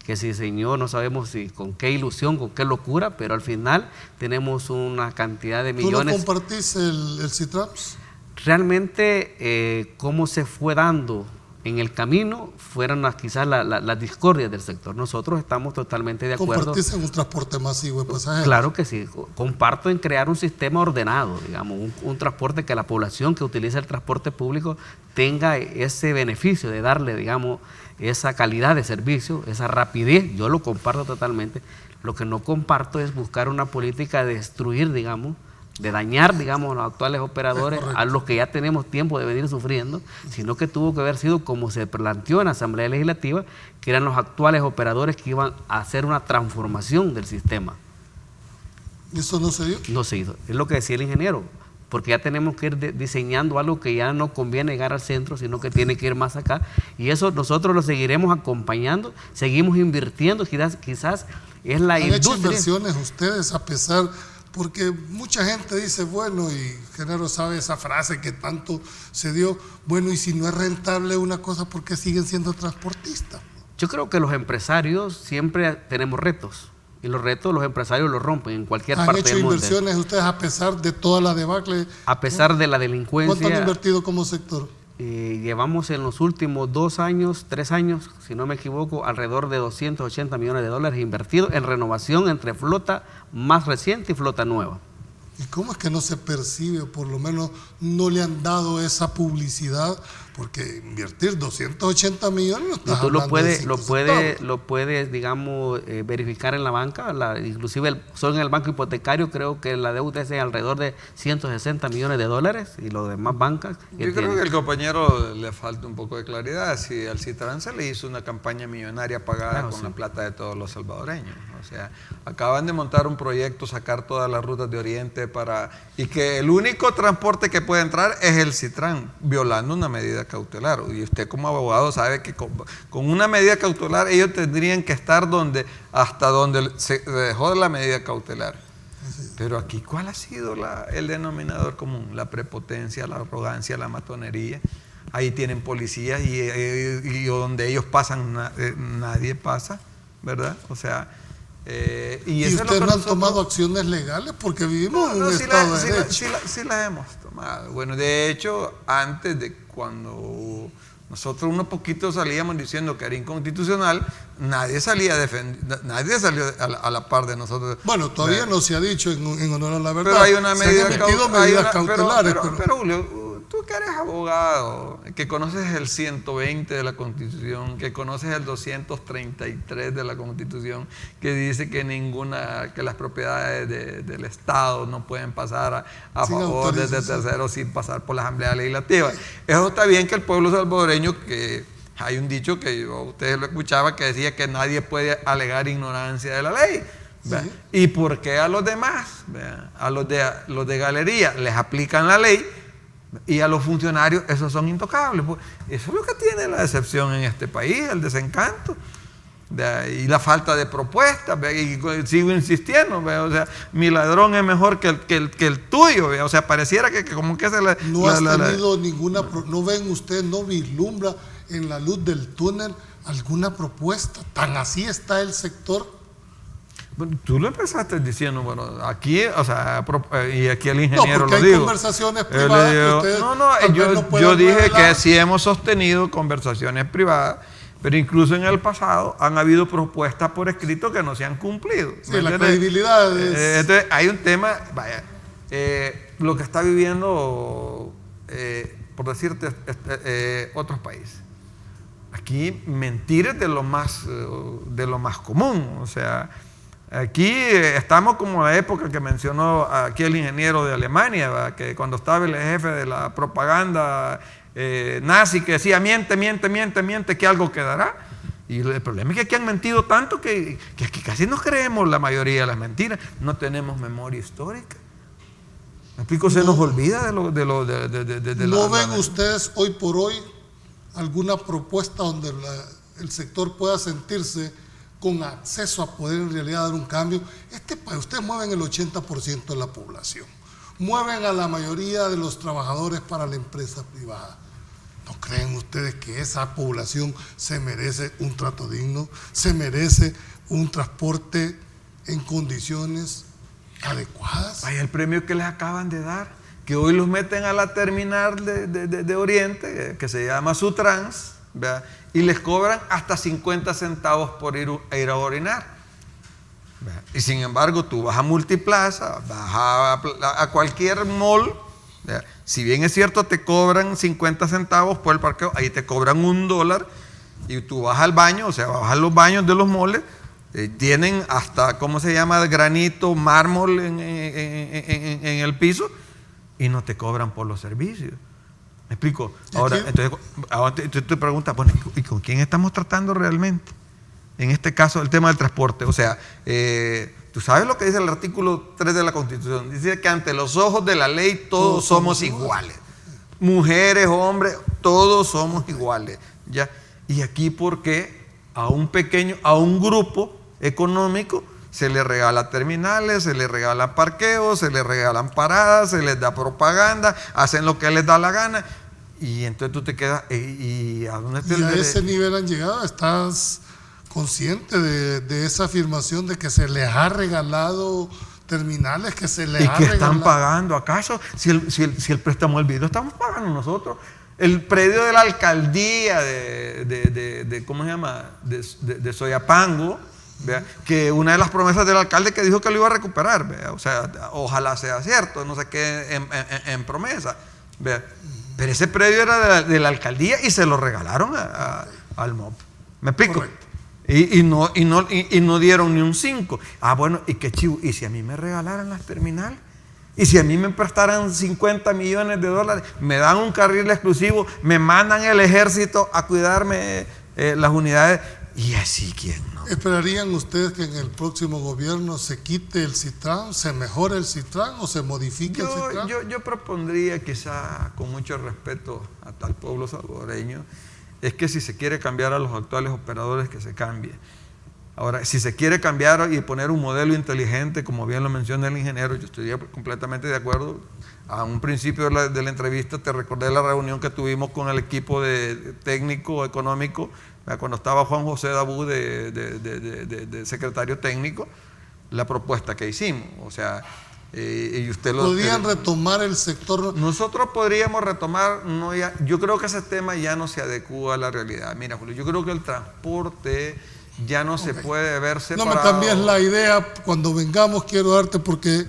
que se diseñó, no sabemos si con qué ilusión, con qué locura, pero al final tenemos una cantidad de millones. ¿Tú no compartís el Citran? Realmente, cómo se fue dando en el camino fueron quizás las discordias del sector. Nosotros estamos totalmente de acuerdo. ¿Compartís en un transporte masivo de pasajeros? Claro que sí. Comparto en crear un sistema ordenado, digamos, un transporte que la población que utiliza el transporte público tenga ese beneficio de darle, digamos, esa calidad de servicio, esa rapidez. Yo lo comparto totalmente. Lo que no comparto es buscar una política de destruir, digamos, de dañar, digamos, a los actuales operadores, a los que ya tenemos tiempo de venir sufriendo, sino que tuvo que haber sido como se planteó en la Asamblea Legislativa, que eran los actuales operadores que iban a hacer una transformación del sistema. ¿Y eso no se dio? No se hizo, es lo que decía el ingeniero, porque ya tenemos que ir diseñando algo que ya no conviene llegar al centro, sino que tiene que ir más acá, y eso nosotros lo seguiremos acompañando, seguimos invirtiendo, quizás es la industria. ¿Han hecho inversiones ustedes a pesar? Porque mucha gente dice, bueno, y Genaro sabe esa frase que tanto se dio, bueno, y si no es rentable una cosa, ¿por qué siguen siendo transportistas? Yo creo que los empresarios siempre tenemos retos, y los retos los empresarios los rompen en cualquier parte del mundo. ¿Han hecho inversiones ustedes a pesar de toda la debacle? A pesar de la delincuencia. ¿Cuánto han invertido como sector? Llevamos en los últimos 2 años, 3 años, si no me equivoco, alrededor de $280 millones invertidos en renovación entre flota más reciente y flota nueva. ¿Y cómo es que no se percibe, o por lo menos no le han dado esa publicidad Porque invertir 280 millones no está tú lo puedes, puedes, digamos, verificar en la banca, inclusive solo en el banco hipotecario creo que la deuda es de alrededor de 160 millones de dólares y los demás bancas. Yo creo que al compañero le falta un poco de claridad. Si al Citran se le hizo una campaña millonaria pagada con la plata de todos los salvadoreños. O sea, acaban de montar un proyecto, sacar todas las rutas de Oriente y que el único transporte que puede entrar es el Citran, violando una medida cautelar. Y usted como abogado sabe que con una medida cautelar ellos tendrían que estar hasta donde se dejó la medida cautelar. Pero aquí, ¿cuál ha sido el denominador común? La prepotencia, la arrogancia, la matonería. Ahí tienen policías y donde ellos pasan nadie pasa, ¿verdad? O sea, ¿y ustedes no han tomado acciones legales? Porque vivimos en un estado de derecho. Sí las hemos tomado. Bueno, de hecho, antes de cuando nosotros unos poquitos salíamos diciendo que era inconstitucional, nadie salió a la par de nosotros. Bueno, todavía no se ha dicho en honor a la verdad. Pero hay una medida cautelares. Pero Julio, tú que eres abogado, que conoces el 120 de la Constitución, que conoces el 233 de la Constitución, que dice que las propiedades del Estado no pueden pasar a favor de terceros sin pasar por la Asamblea Legislativa. Eso está bien, que el pueblo salvadoreño, que hay un dicho que yo ustedes lo escuchaba que decía que nadie puede alegar ignorancia de la ley. Sí. ¿Y por qué a los demás, a los de galería, les aplican la ley? Y a los funcionarios, esos son intocables. Pues eso es lo que tiene la decepción en este país, el desencanto y la falta de propuestas. Y sigo insistiendo, o sea, mi ladrón es mejor que el tuyo. O sea, pareciera que como que se le... No has tenido ninguna... ¿No ven ustedes, no vislumbra en la luz del túnel alguna propuesta? ¿Tan así está el sector? Bueno, tú lo empezaste diciendo, bueno, aquí, o sea, y aquí el ingeniero lo dijo. Hay conversaciones privadas que ustedes yo dije revelar. Que sí hemos sostenido conversaciones privadas, pero incluso en el pasado han habido propuestas por escrito que no se han cumplido. Sí, la credibilidad es... Entonces, hay un tema, lo que está viviendo, por decirte, otros países. Aquí mentir es de lo más común, o sea... Aquí estamos como la época que mencionó aquí el ingeniero de Alemania, ¿verdad? Que cuando estaba el jefe de la propaganda nazi que decía miente, que algo quedará. Y el problema es que aquí han mentido tanto que casi no creemos la mayoría de las mentiras. No tenemos memoria histórica. ¿Me explico? Se nos olvida de ¿No ven ustedes hoy por hoy alguna propuesta donde el sector pueda sentirse con acceso a poder en realidad dar un cambio? Ustedes mueven el 80% de la población, mueven a la mayoría de los trabajadores para la empresa privada. ¿No creen ustedes que esa población se merece un trato digno, se merece un transporte en condiciones adecuadas? Vaya el premio que les acaban de dar, que hoy los meten a la terminal de Oriente, que se llama Sutrans, ¿verdad? Y les cobran hasta 50 centavos por ir a orinar. ¿Verdad? Y sin embargo, tú vas a Multiplaza, vas a cualquier mall, ¿verdad? Si bien es cierto, te cobran 50 centavos por el parqueo, ahí te cobran $1, y tú vas al baño, o sea, vas a los baños de los malls, tienen hasta, ¿cómo se llama?, granito, mármol en el piso, y no te cobran por los servicios. ¿Me explico? Ahora, entonces tú te preguntas, bueno, ¿y con quién estamos tratando realmente? En este caso, el tema del transporte. O sea, tú sabes lo que dice el artículo 3 de la Constitución. Dice que ante los ojos de la ley todos somos iguales. Mujeres, hombres, todos somos iguales. ¿Ya? Y aquí, ¿por qué a un grupo económico se le regala terminales, se le regalan parqueos, se le regalan paradas, se les da propaganda, hacen lo que les da la gana? Y entonces tú te quedas, ¿y a dónde está el derecho? Ese nivel han llegado? ¿Estás consciente de esa afirmación de que se les ha regalado terminales, que se les ha regalado? ¿Y que están pagando? ¿Acaso si el préstamo del vidrio estamos pagando nosotros? El predio de la alcaldía ¿cómo se llama? De Soyapango, ¿vea? Que una de las promesas del alcalde que dijo que lo iba a recuperar, ¿vea? O sea, ojalá sea cierto, no sé qué en promesa, ¿vea? Pero ese predio era de la alcaldía y se lo regalaron al MOP. ¿Me explico? Correcto. Y no dieron ni un 5. Ah, bueno, y qué chivo. ¿Y si a mí me regalaran las terminales? ¿Y si a mí me prestaran 50 millones de dólares? Me dan un carril exclusivo, me mandan el ejército a cuidarme las unidades. ¿Y así quién no? ¿Esperarían ustedes que en el próximo gobierno se quite el Citran, se mejore el Citran o se modifique el Citran? Yo propondría, quizá con mucho respeto al pueblo salvadoreño, es que si se quiere cambiar a los actuales operadores, que se cambie. Ahora, si se quiere cambiar y poner un modelo inteligente, como bien lo menciona el ingeniero, yo estoy completamente de acuerdo. A un principio de la entrevista te recordé la reunión que tuvimos con el equipo de técnico económico, cuando estaba Juan José Dabú de secretario técnico, la propuesta que hicimos. O sea, y usted ¿podrían retomar el sector? Nosotros podríamos retomar, yo creo que ese tema ya no se adecúa a la realidad. Mira, Julio, yo creo que el transporte ya no se puede ver separado. No me cambies la idea, cuando vengamos quiero darte, porque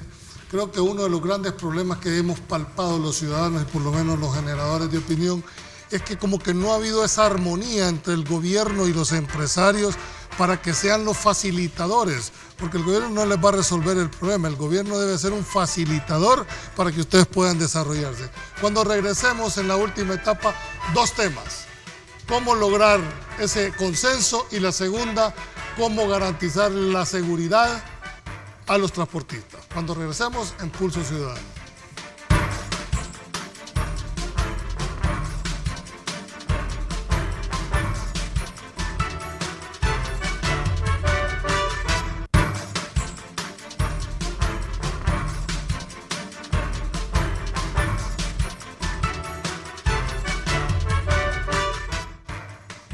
creo que uno de los grandes problemas que hemos palpado los ciudadanos y por lo menos los generadores de opinión es que como que no ha habido esa armonía entre el gobierno y los empresarios para que sean los facilitadores, porque el gobierno no les va a resolver el problema, el gobierno debe ser un facilitador para que ustedes puedan desarrollarse. Cuando regresemos en la última etapa, 2 temas: cómo lograr ese consenso, y la segunda, cómo garantizar la seguridad a los transportistas. Cuando regresemos en Pulso Ciudadano.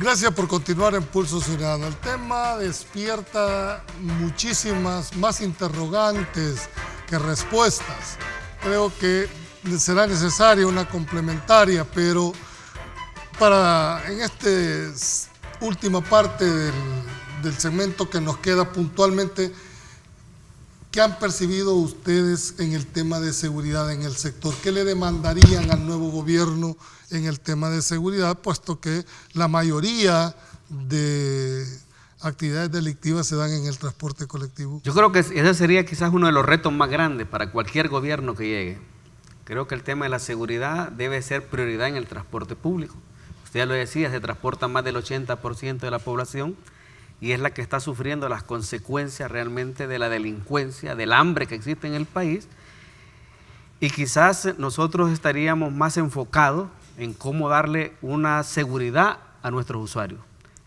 Gracias por continuar en Pulso Ciudadano. El tema despierta muchísimas más interrogantes que respuestas. Creo que será necesaria una complementaria, pero en esta última parte del segmento que nos queda puntualmente, ¿qué han percibido ustedes en el tema de seguridad en el sector? ¿Qué le demandarían al nuevo gobierno en el tema de seguridad, puesto que la mayoría de actividades delictivas se dan en el transporte colectivo? Yo creo que ese sería quizás uno de los retos más grandes para cualquier gobierno que llegue. Creo que el tema de la seguridad debe ser prioridad en el transporte público. Usted ya lo decía, se transporta más del 80% de la población y es la que está sufriendo las consecuencias realmente de la delincuencia, del hambre que existe en el país. Y quizás nosotros estaríamos más enfocados en cómo darle una seguridad a nuestros usuarios.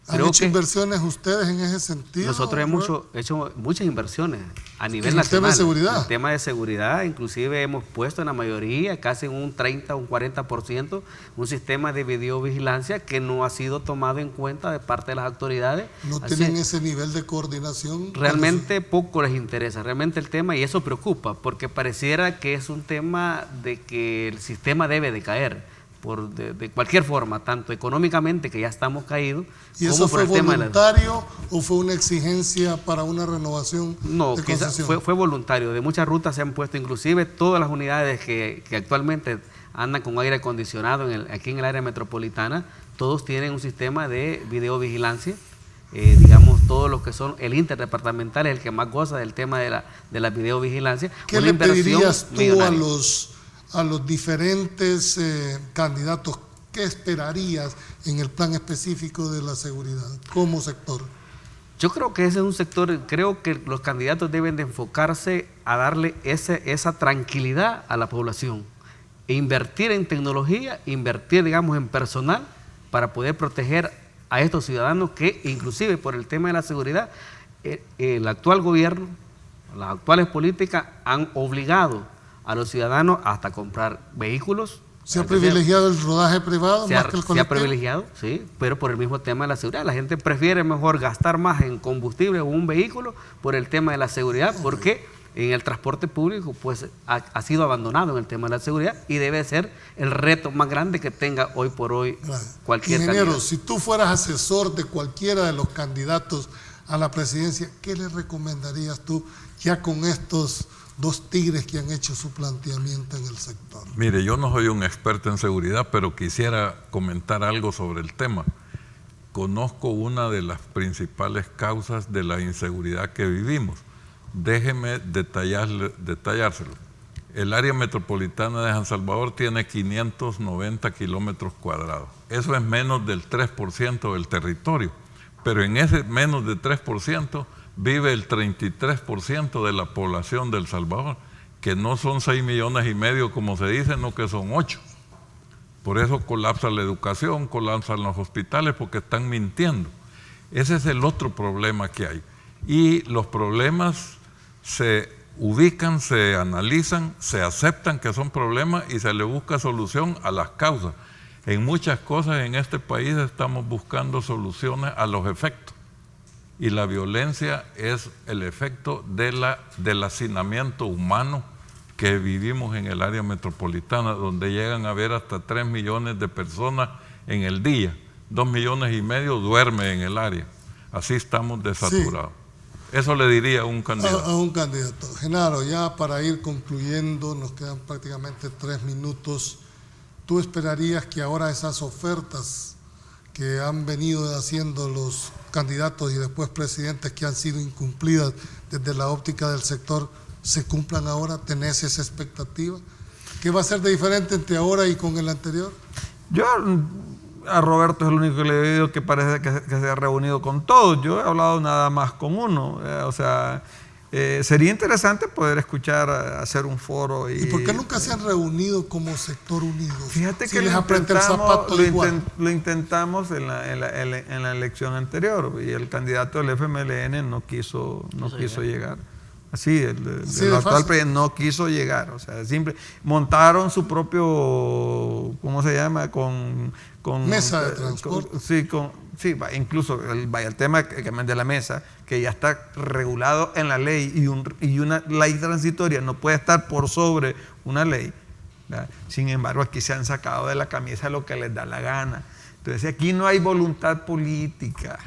¿Han hecho inversiones ustedes en ese sentido? Nosotros hemos hecho muchas inversiones a nivel nacional. ¿En el tema de seguridad? En el tema de seguridad, inclusive hemos puesto en la mayoría, casi en un 30 o un 40%, un sistema de videovigilancia que no ha sido tomado en cuenta de parte de las autoridades. ¿No tienen ese nivel de coordinación? Realmente poco les interesa, realmente el tema, y eso preocupa, porque pareciera que es un tema de que el sistema debe de caer. De cualquier forma, tanto económicamente, que ya estamos caídos. ¿Y eso fue voluntario o fue una exigencia para una renovación? No, quizás fue voluntario. De muchas rutas se han puesto, inclusive todas las unidades que actualmente andan con aire acondicionado aquí en el área metropolitana, todos tienen un sistema de videovigilancia. Digamos, todos los que son el interdepartamental es el que más goza del tema de la videovigilancia. ¿Qué le pedirías tú a los diferentes candidatos? ¿Qué esperarías en el plan específico de la seguridad como sector? Yo creo que ese es un sector, creo que los candidatos deben de enfocarse a darle esa tranquilidad a la población e invertir en tecnología, invertir, digamos, en personal para poder proteger a estos ciudadanos que, inclusive por el tema de la seguridad, el actual gobierno, las actuales políticas han obligado a los ciudadanos hasta comprar vehículos. ¿Se ha privilegiado el rodaje privado más que el colectivo? Se ha privilegiado, sí, pero por el mismo tema de la seguridad. La gente prefiere mejor gastar más en combustible o un vehículo por el tema de la seguridad, porque en el transporte público pues ha sido abandonado en el tema de la seguridad y debe ser el reto más grande que tenga hoy por hoy cualquier Ingeniero, candidato. Si tú fueras asesor de cualquiera de los candidatos a la presidencia, ¿qué le recomendarías tú ya con estos dos tigres que han hecho su planteamiento en el sector. Mire, yo no soy un experto en seguridad, pero quisiera comentar algo sobre el tema. Conozco una de las principales causas de la inseguridad que vivimos. Déjeme detallárselo. El área metropolitana de San Salvador tiene 590 kilómetros cuadrados. Eso es menos del 3% del territorio. Pero en ese menos del 3% vive el 33% de la población de El Salvador, que no son 6,5 millones como se dice, no que son 8. Por eso colapsa la educación, colapsan los hospitales, porque están mintiendo. Ese es el otro problema que hay. Y los problemas se ubican, se analizan, se aceptan que son problemas y se le busca solución a las causas. En muchas cosas en este país estamos buscando soluciones a los efectos. Y la violencia es el efecto del hacinamiento humano que vivimos en el área metropolitana, donde llegan a haber hasta 3 millones de personas en el día. 2,5 millones duermen en el área. Así estamos desaturados. Sí. Eso le diría a un candidato. A un candidato. Genaro, ya para ir concluyendo, nos quedan prácticamente 3 minutos. ¿Tú esperarías que ahora esas ofertas que han venido haciendo los candidatos y después presidentes que han sido incumplidas desde la óptica del sector se cumplan ahora? ¿Tenés esa expectativa? ¿Qué va a ser de diferente entre ahora y con el anterior? Yo a Roberto es el único que le he oído que parece que se ha reunido con todos. Yo he hablado nada más con uno. Sería interesante poder escuchar, hacer un foro. ¿Y por qué nunca se han reunido como sector unido? Fíjate si que les aprieta el zapato lo intentamos en la elección anterior y el candidato del FMLN no quiso llegar. Así, el actual presidente no quiso llegar. O sea, montaron su propio, ¿cómo se llama? Con mesa de transporte. Incluso el tema de la mesa, que ya está regulado en la ley y una ley transitoria no puede estar por sobre una ley, ¿verdad? Sin embargo, aquí se han sacado de la camisa lo que les da la gana. Entonces, aquí no hay voluntad política,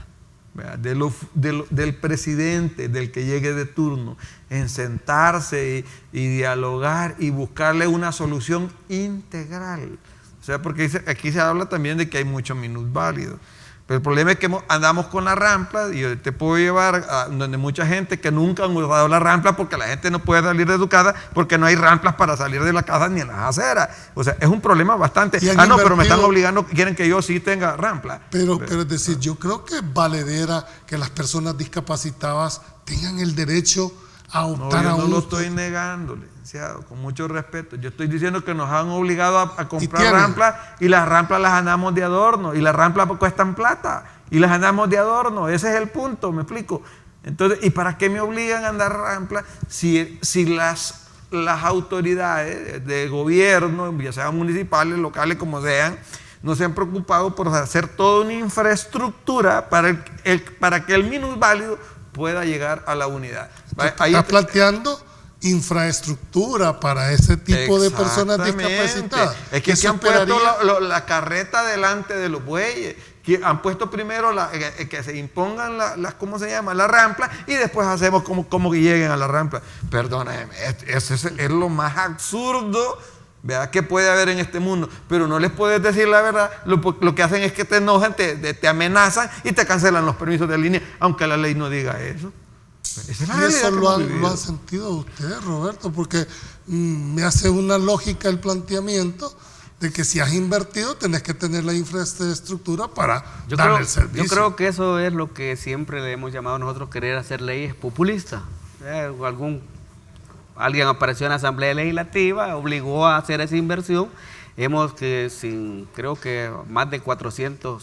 ¿verdad? Del presidente, del que llegue de turno, en sentarse y dialogar y buscarle una solución integral. O sea, porque aquí se habla también de que hay muchos minusválidos. Pero el problema es que andamos con la rampla y yo te puedo llevar a donde mucha gente que nunca han usado la rampla porque la gente no puede salir de su casa porque no hay ramplas para salir de la casa ni en las aceras. O sea, es un problema bastante. Pero me están obligando, quieren que yo sí tenga rampla. Pero es decir, yo creo que es valedera que las personas discapacitadas tengan el derecho a optar a un... No lo estoy negando, licenciado, con mucho respeto. Yo estoy diciendo que nos han obligado a comprar ramplas y las ramplas las andamos de adorno y las ramplas cuestan plata y las andamos de adorno. Ese es el punto, ¿me explico? Entonces, ¿y para qué me obligan a andar ramplas si las autoridades de gobierno, ya sean municipales, locales, como sean, no se han preocupado por hacer toda una infraestructura para que el minusválido pueda llegar a la unidad? Está planteando infraestructura para ese tipo de personas discapacitadas. Es que aquí han puesto la carreta delante de los bueyes, que han puesto primero que se impongan ¿cómo se llama? La rampla, y después hacemos como que lleguen a la rampla. Perdóname, es lo más absurdo, ¿verdad?, que puede haber en este mundo. Pero no les puedes decir la verdad. Lo que hacen es que te enojan, te amenazan y te cancelan los permisos de línea, aunque la ley no diga eso. Y eso lo han sentido ustedes, Roberto, porque me hace una lógica el planteamiento de que si has invertido tenés que tener la infraestructura para dar el servicio. Yo creo que eso es lo que siempre le hemos llamado nosotros querer hacer leyes populistas. Alguien apareció en la Asamblea Legislativa, obligó a hacer esa inversión. Creo que más de $400,000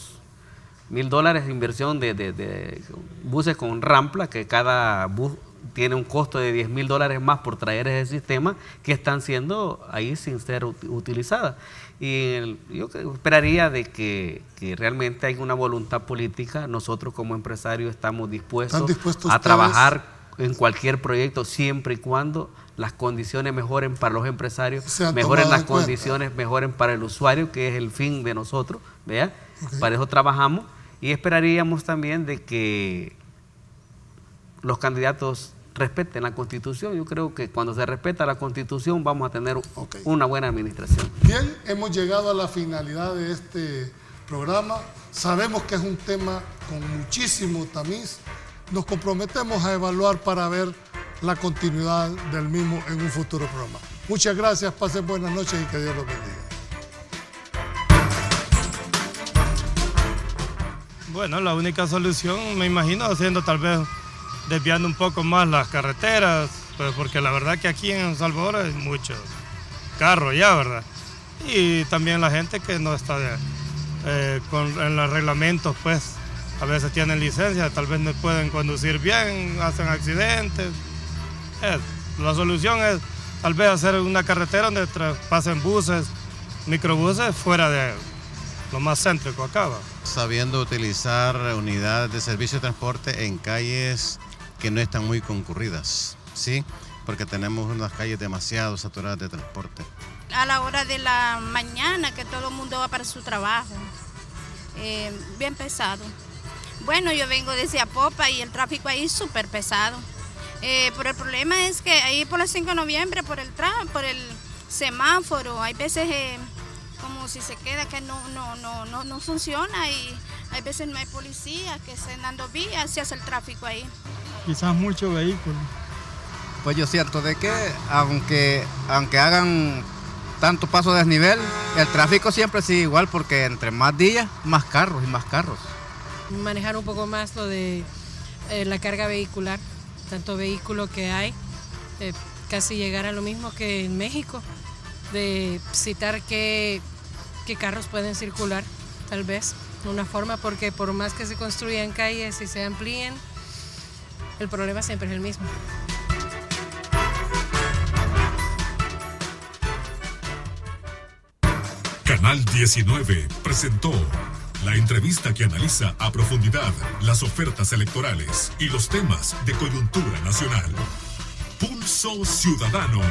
de inversión de buses con rampla, que cada bus tiene un costo de $10,000 más por traer ese sistema, que están siendo ahí sin ser utilizadas. Y yo esperaría de que realmente hay una voluntad política. Nosotros como empresarios estamos dispuestos a trabajar en cualquier proyecto siempre y cuando las condiciones mejoren para los empresarios, mejoren las condiciones, mejoren para el usuario, que es el fin de nosotros, ¿vea? Okay. Para eso trabajamos, y esperaríamos también de que los candidatos respeten la Constitución. Yo creo que cuando se respeta la Constitución vamos a tener una buena administración. Bien, hemos llegado a la finalidad de este programa. Sabemos que es un tema con muchísimo tamiz. Nos comprometemos a evaluar para ver la continuidad del mismo en un futuro programa. Muchas gracias, pasen buenas noches y que Dios los bendiga. Bueno, la única solución, me imagino, haciendo tal vez desviando un poco más las carreteras, pues porque la verdad que aquí en El Salvador hay muchos carros ya, ¿verdad? Y también la gente que no está en los reglamentos, pues a veces tienen licencia, tal vez no pueden conducir bien, hacen accidentes. La solución es tal vez hacer una carretera donde pasen buses, microbuses fuera de lo más céntrico acá, ¿va? Sabiendo utilizar unidades de servicio de transporte en calles que no están muy concurridas, ¿sí? Porque tenemos unas calles demasiado saturadas de transporte. A la hora de la mañana, que todo el mundo va para su trabajo, bien pesado. Bueno, yo vengo desde Apopa y el tráfico ahí es súper pesado. Pero el problema es que ahí por el 5 de noviembre, por el semáforo, hay veces como si se queda que no funciona y hay veces no hay policía que estén dando vías, se hace el tráfico ahí. Quizás muchos vehículos. Pues yo siento de que aunque hagan tanto paso de desnivel, el tráfico siempre sigue igual porque entre más días, más carros y más carros. Manejar un poco más lo de la carga vehicular, tanto vehículo que hay, casi llegar a lo mismo que en México, de citar qué carros pueden circular, tal vez, de una forma, porque por más que se construyan calles y se amplíen, el problema siempre es el mismo. Canal 19 presentó la entrevista que analiza a profundidad las ofertas electorales y los temas de coyuntura nacional. Pulso Ciudadano.